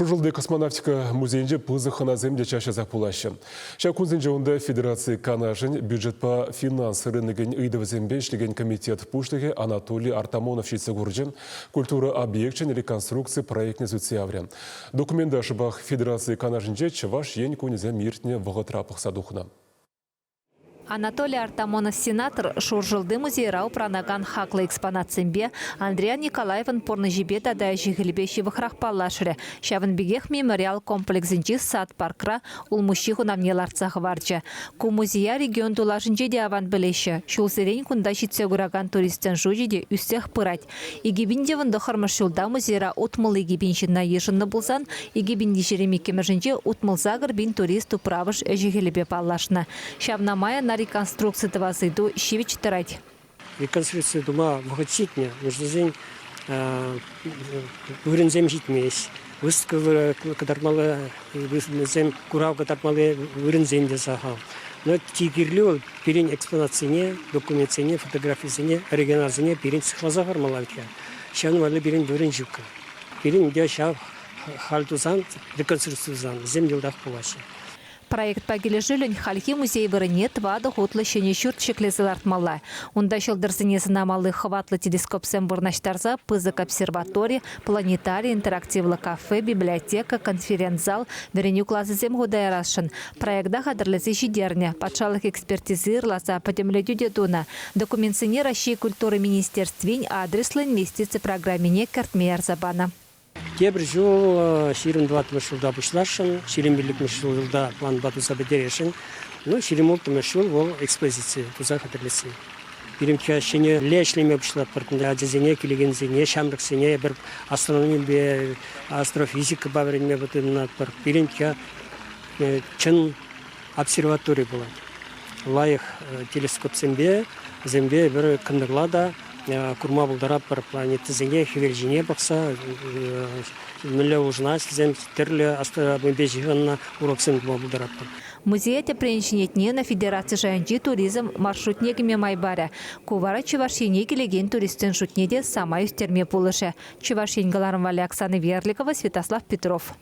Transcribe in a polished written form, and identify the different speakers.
Speaker 1: Шужылды космонавтика музейінде пызықына земде чашазақ пулашы. Шакунзен жауында Федерации Канажын бюджет по финанс рыногын ыйдывызембе ишлеген комитет пуштыге Анатолий Артамонов шейцегурджен культура объектчен реконструкции проектне зуциавря. Документы ашыбах Федерации Канажынже чаваш ен кунезе миртне вғытрапық садухна.
Speaker 2: Анатолий Артамонов, сенатор, Шуржилды музейрау пранаган хаклы экспонатсембе, Андреа Николаевын порны жибета да жигілбеші вықрақ паллашыры. Шавын бігех мемориал комплексінчі сад паркра улмущиху намнеларцағы варчы. Ку музея регион тулашынче де аван білеші. Шулсерен кунда шитсе гураган туристен жужиде үстех пырать. Игибинде вынды хырмышшылда музейра утмыл игибиншінна ешінны бұлсан, игибинде жеремекеміржінче утмылзагыр бин туристу правыш жигілбе паллашны. Шавна мая на реконструкции твазыду щевич тарать.
Speaker 3: Реконструкция дома богатитня, нужно зень вырензем житмесь. Выставка катармалы, вырензем курав катармалы вырензем десахал. Но тигерлю перень экспонацине, документацине, фотографизине, оригинализине перень схлазахар малавтя. Щан вали перень выренжука. Перень дяща хальтузан, реконструкцию землюдах пулаши.
Speaker 2: Проект пагилежілін халхи музей вырыне твады хутлы шене шүрт шеклезіл артмалла. Онда шылдырсыне сынамалы хватлы телескоп сэмбурнаштарза пызык обсерватория, планетарий, интерактивлы кафе, библиотека, конференц-зал, вереню классы зем гудайрашын. Проектда хадырлысы жидерне, патшалық экспертизырласа потемлетю детуна. Документсыне России культуры министерствень адреслы инвестиции программине картмеяр забана.
Speaker 3: Тебір жол ширим 20 жылда бұшлашын, ширим бірлік жылда план батуса бедерешін, но ширим олты мәшіл ол экспозиция туза қатырлысы. Бірім кәшіне лешлеме бұшлат бұртында, адезене, келегензене, шамрықсене, бір астрономия бе, астрофизика баваренме бұтынат бір. Бірім кә чын обсерватория болады. Лайық телескоп зембе бір кындырлада, курма булдарап бір планеты зене, хевелжіне бақса, мүлі ұжынас, зем тірлі астробомбе жиғанна уроксын булдарап бір.
Speaker 2: Музейте преншінетне на Федерации жайынчи туризм маршрутнегіме майбары. Кувара Чувашине келеген туристен шутнеде сама үстерме пулышы. Чувашин Галарым Вали Оксана Верликова, Святослав Петров.